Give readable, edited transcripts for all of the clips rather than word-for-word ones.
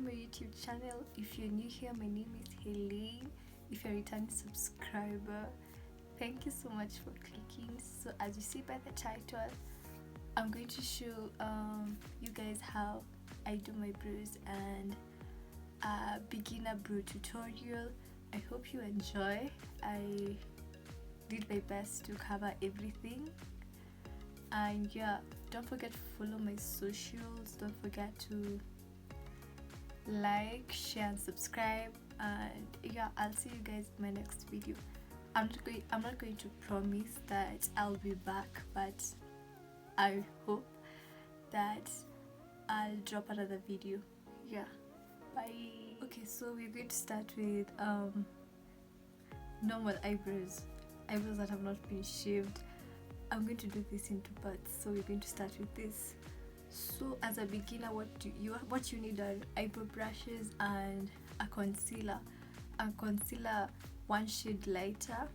my YouTube channel. If you're new here, my name is Helene. If you're a returning subscriber, thank you so much for clicking. So as you see by the title, I'm going to show you guys how I do my brows and a beginner brow tutorial. I hope you enjoy. I did my best to cover everything, and yeah, don't forget to follow my socials. Don't forget to like, share and subscribe, and yeah, I'll see you guys in my next video. I'm not going to promise that I'll be back, but I hope that I'll drop another video. Yeah, bye. Okay, so we're going to start with normal eyebrows that have not been shaved. I'm going to do this in 2 parts, so we're going to start with this. So as a beginner, what you need are eyebrow brushes and a concealer. A concealer 1 shade lighter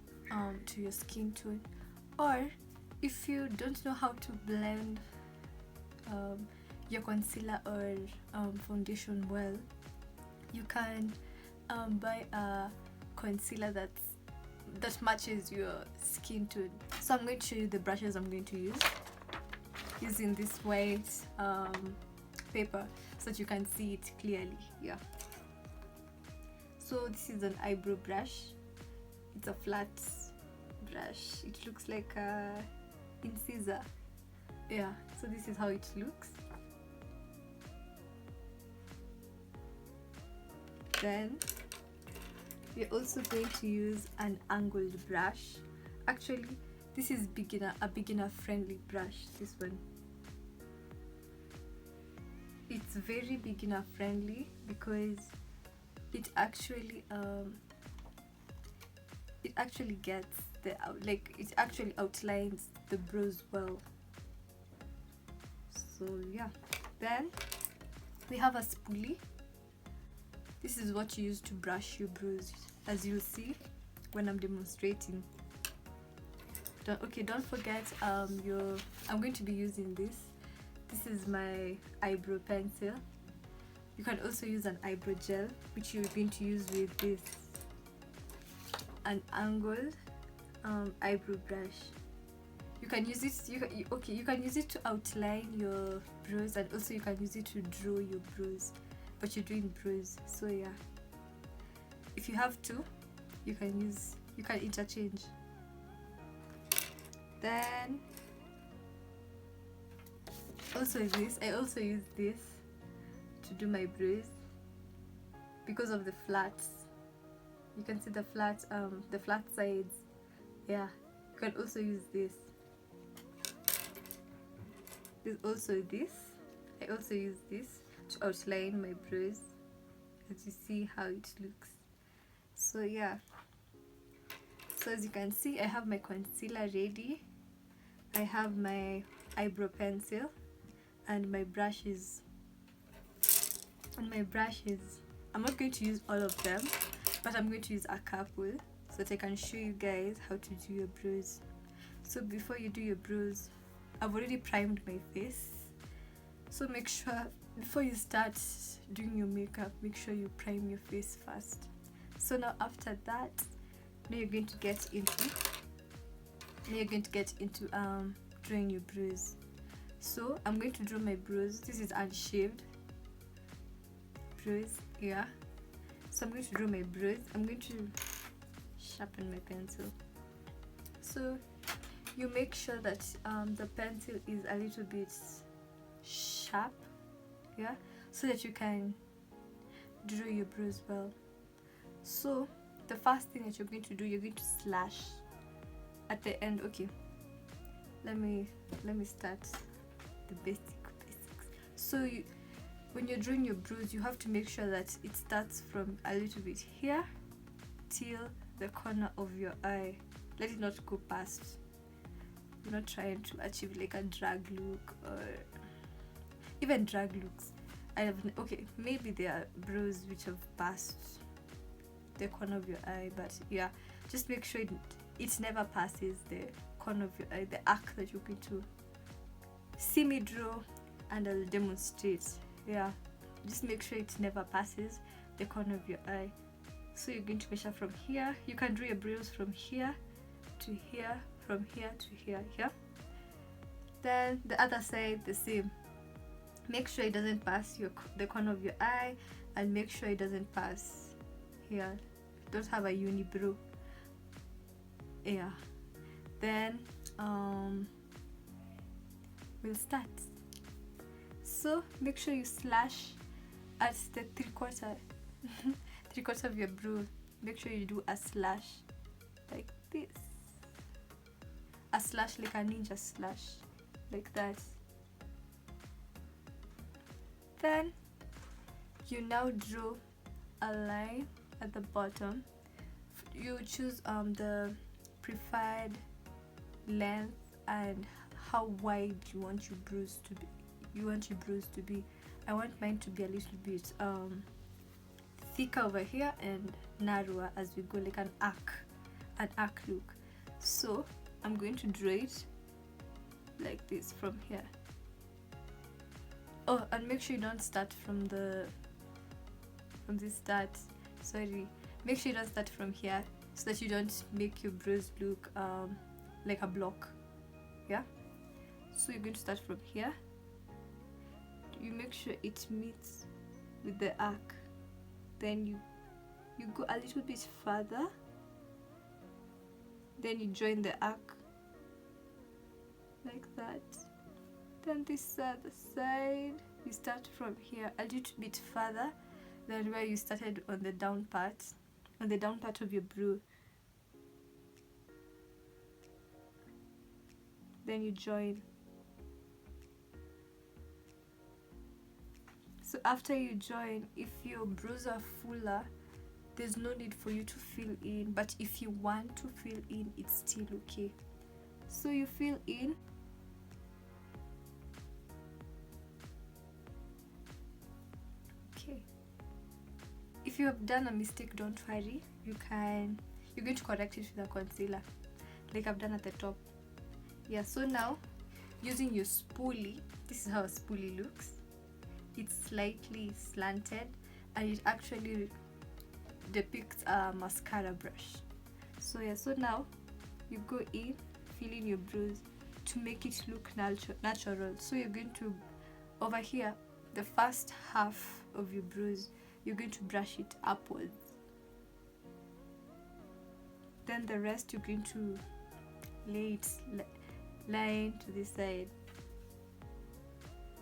to your skin tone, or if you don't know how to blend your concealer or foundation well, you can buy a concealer that matches your skin tone. So I'm going to show you the brushes I'm going to use, using this white paper so that you can see it clearly. Yeah, so this is an eyebrow brush. It's a flat brush. It looks like a incisor. Yeah, so this is how it looks. Then we're also going to use an angled brush. Actually, this is a beginner friendly brush. This one, it's very beginner friendly because it actually gets the it actually outlines the brows well. So yeah, then we have a spoolie. This is what you use to brush your brows, as you'll see when I'm demonstrating. Don't forget I'm going to be using this. This is my eyebrow pencil. You can also use an eyebrow gel, which you're going to use with this, an angled eyebrow brush. You can use it. You can use it to outline your brows, and also you can use it to draw your brows, but you're doing brows. So yeah, if you have two, you can interchange. Then also I also use this to do my brows because of the flats. You can see the flat sides. Yeah, you can also use this. There's also this. I also use this to outline my brows, as you see how it looks. So yeah, so as you can see, I have my concealer ready. I have my eyebrow pencil and my brushes. I'm not going to use all of them, but I'm going to use a couple so that I can show you guys how to do your brows. So before you do your brows, I've already primed my face. So make sure before you start doing your makeup, make sure you prime your face first. So now after that, now you're going to get into drawing your brows. So I'm going to draw my brows. This is unshaved brows. Yeah, so I'm going to draw my brows. I'm going to sharpen my pencil. So you make sure that the pencil is a little bit sharp, yeah, so that you can draw your brows well. So the first thing that you're going to do, you're going to slash at the end. Okay, let me start the basics. So when you're drawing your brows, you have to make sure that it starts from a little bit here till the corner of your eye. Let it not go past. You're not trying to achieve like a drag look, or even drag looks. Maybe there are brows which have passed the corner of your eye, but yeah, just make sure it never passes the corner of your eye, the arc that you're going to see me draw, and I'll demonstrate. Yeah, just make sure it never passes the corner of your eye. So you're going to measure from here. You can draw your brows from here to here, from here to here. Then the other side the same. Make sure it doesn't pass the corner of your eye, and make sure it doesn't pass here. Don't have a unibrow. Yeah. Then we'll start. So make sure you slash at the 3/4 3/4 of your brow. Make sure you do a slash like this, a slash like a ninja slash, like that. Then you now draw a line at the bottom. You choose the preferred length and how wide you want your brows to be. I want mine to be a little bit thicker over here and narrower as we go, like an arc look. So I'm going to draw it like this from here. Oh, and make sure you don't start from this start. Sorry, make sure you don't start from here, so that you don't make your brows look like a block. Yeah, so you're going to start from here. You make sure it meets with the arc. Then you go a little bit further. Then you join the arc like that. Then this other side, you start from here a little bit further than where you started on the down part of your brow. Then you join. So after you join, if your brows are fuller, there's no need for you to fill in, but if you want to fill in, it's still okay. So you fill in. Okay. If you have done a mistake, don't worry. You're going to correct it with a concealer, like I've done at the top. Yeah, so now using your spoolie, this is how a spoolie looks. It's slightly slanted and it actually depicts a mascara brush. So yeah, so now you go in, fill in your brows to make it look natural. So you're going to, over here, the first half of your brows, you're going to brush it upwards. Then the rest you're going to lay it line to this side.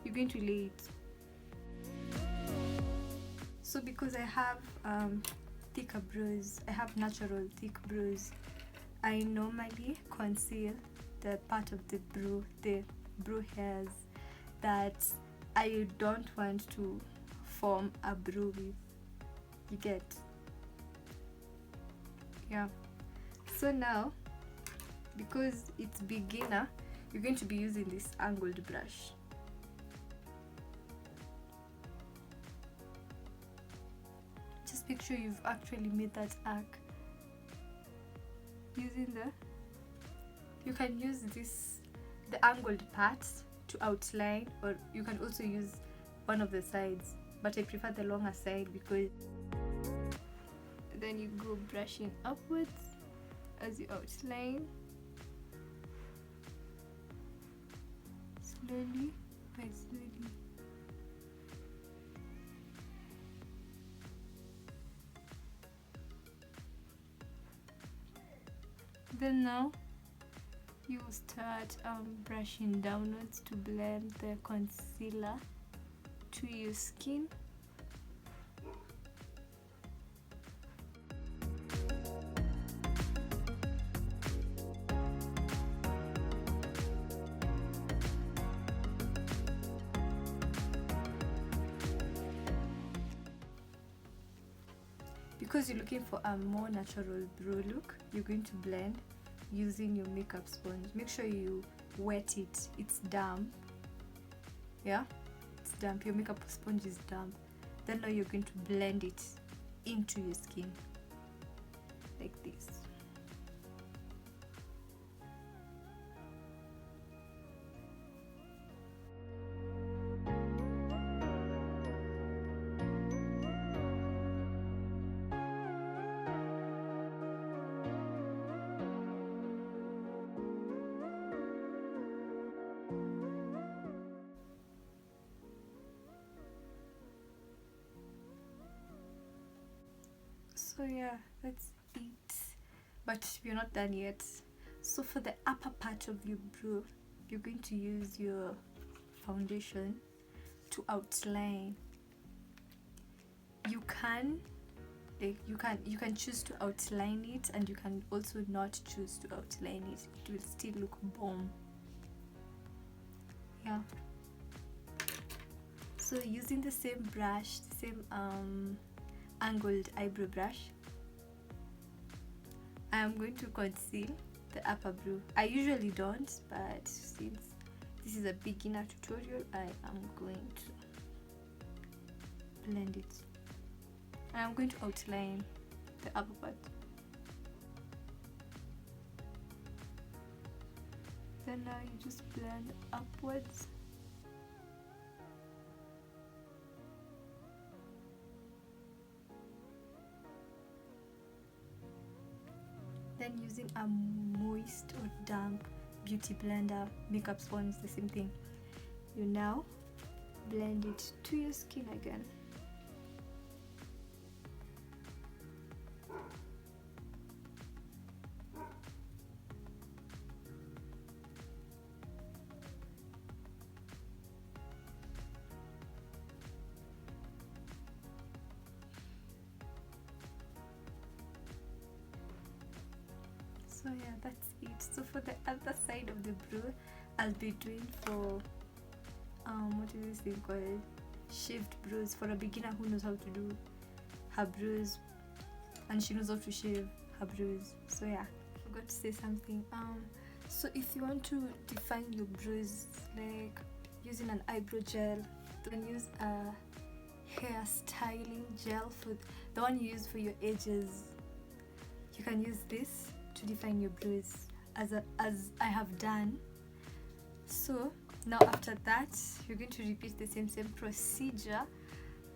You're going to lay it. So because I have thicker brows, I have natural thick brows, I normally conceal the part of the brow hairs that I don't want to form a brow with. You get? Yeah. So now, because it's beginner, you're going to be using this angled brush. Just make sure you've actually made that arc. You can use the angled parts to outline, or you can also use one of the sides, but I prefer the longer side because then you go brushing upwards as you outline, slowly by slowly. Then now you start brushing downwards to blend the concealer to your skin. Because you're looking for a more natural brow look, you're going to blend using your makeup sponge. Make sure you wet it. It's damp. Yeah, it's damp. Your makeup sponge is damp. Then now you're going to blend it into your skin like this. So yeah, that's it, but we're not done yet. So for the upper part of your brow, you're going to use your foundation to outline. You can choose to outline it, and you can also not choose to outline it. It will still look bomb. Yeah. So using the same brush, the same angled eyebrow brush, I am going to conceal the upper brow. I usually don't, but since this is a beginner tutorial, I am going to blend it. I am going to outline the upper part. Then now you just blend upwards. Then using a moist or damp beauty blender, makeup sponge, the same thing, you now blend it to your skin again. So yeah, that's it. So for the other side of the brow, I'll be doing for what is this thing called, shaved brows, for a beginner who knows how to do her brows and she knows how to shave her brows. So yeah, I forgot to say something. So if you want to define your brows, like using an eyebrow gel, then use a hair styling gel, for the one you use for your edges. You can use this to define your brows, as I have done. So now after that, you're going to repeat the same procedure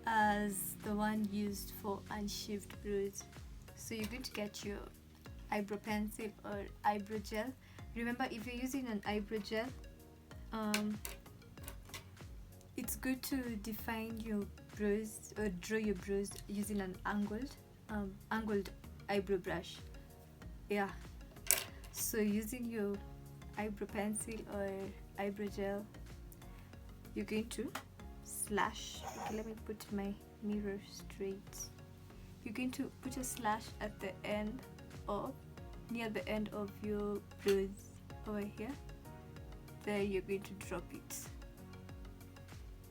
as the one used for unshaved brows. So you're going to get your eyebrow pencil or eyebrow gel. Remember, if you're using an eyebrow gel, it's good to define your brows or draw your brows using an angled eyebrow brush. Yeah, so using your eyebrow pencil or eyebrow gel, you're going to slash. Okay, let me put my mirror straight. You're going to put a slash at the end, or near the end of your brows over here. There you're going to drop it.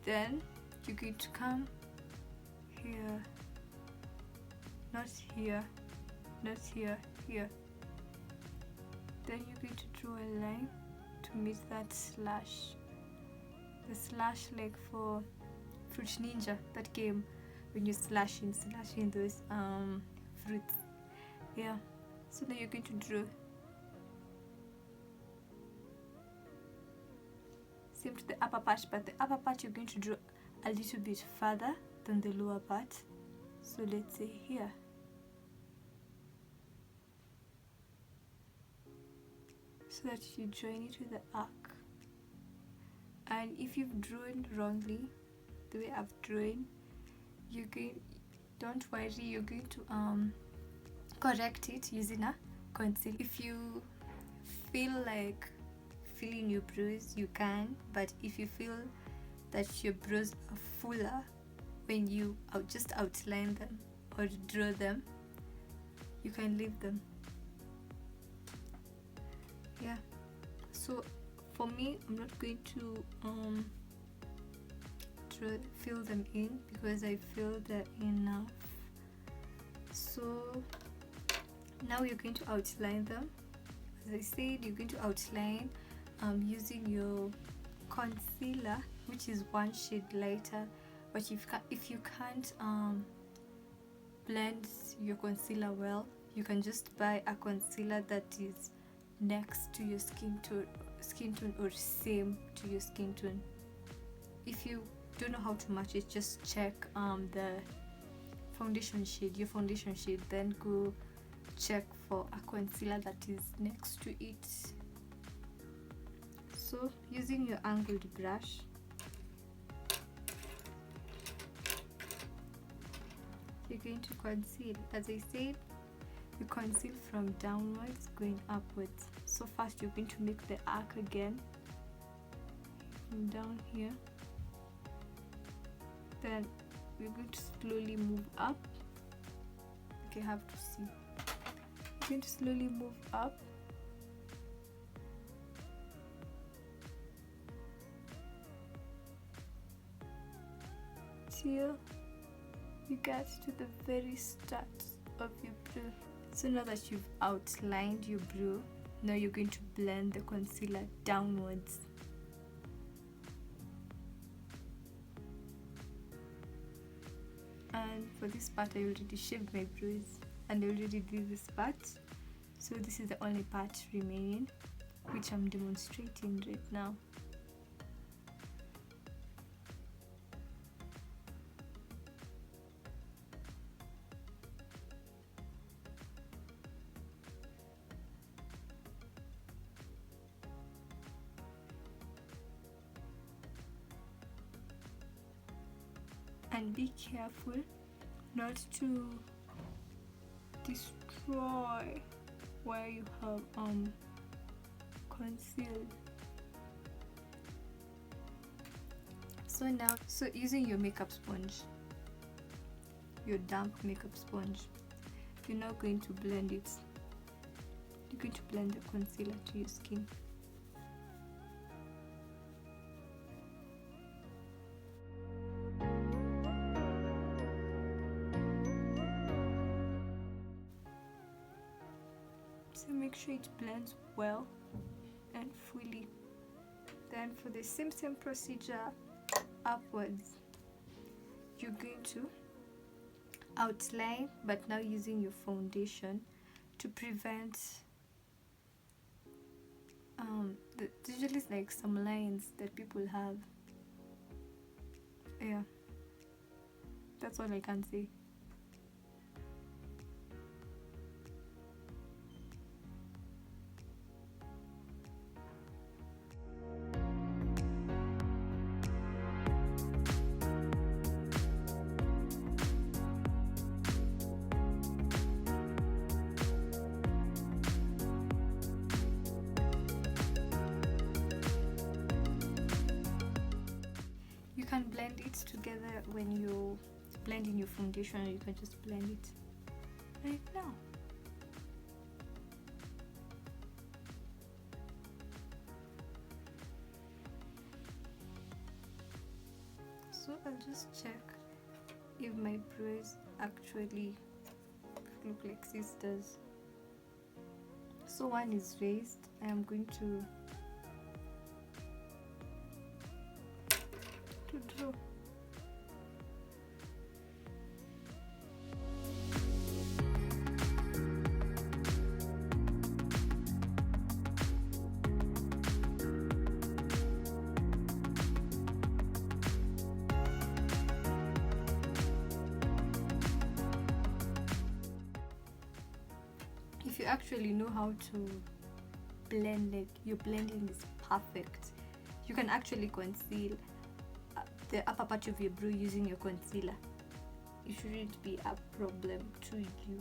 Then you're going to come here, not here, not here, here. Then you're going to draw a line to meet that slash. The slash, like for Fruit Ninja, that came when you're slashing those fruits. Yeah. So now you're going to draw. Same to the upper part, but the upper part you're going to draw a little bit further than the lower part. So let's say here. So that you join it with the arc. And if you've drawn wrongly, the way I've drawn, don't worry, you're going to correct it using a concealer. If you feel like filling your brows, you can, but if you feel that your brows are fuller when you just outline them or draw them, you can leave them. Yeah, so for me, I'm not going to fill them in because I feel they're enough. So now you're going to outline them. As I said, you're going to outline using your concealer, which is one shade lighter. But if you can't blend your concealer well, you can just buy a concealer that is next to your skin tone or same to your skin tone. If you don't know how to match it, just check the foundation shade, your foundation shade, then go check for a concealer that is next to it. So using your angled brush, you're going to conceal. As I said, you conceal from downwards going upwards. So first you're going to make the arc again from down here, then we're going to slowly move up. Okay, I have to see. You're going to slowly move up till you get to the very start of your brow. So now that you've outlined your brow, now you're going to blend the concealer downwards. And for this part I already shaved my brows and I already did this part, so this is the only part remaining, which I'm demonstrating right now. And be careful not to destroy where you have concealed. So using your makeup sponge, your damp makeup sponge, you're now going to blend it. You're going to blend the concealer to your skin. So make sure it blends well and fully. Then for the same procedure upwards, you're going to outline, but now using your foundation to prevent usually it's like some lines that people have. Yeah, that's all I can say. You can blend it together when you blend in your foundation, or you can just blend it right now. So I'll just check if my brows actually look like sisters. So one is raised. I am going to draw. If you actually know how to blend it, your blending is perfect. You can actually conceal the upper part of your brow using your concealer. It shouldn't be a problem to you.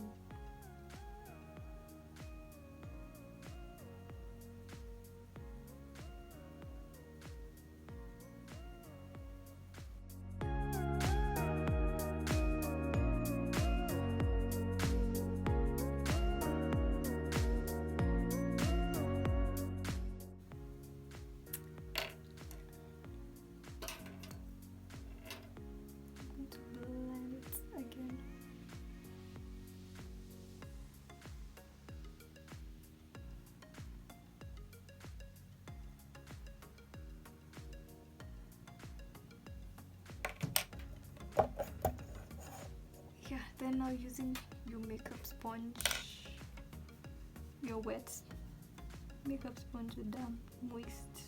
Then now using your makeup sponge, your wet makeup sponge, or damp, moist,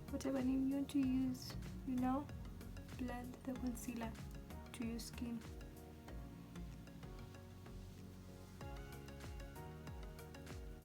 whatever name you want to use, blend the concealer to your skin.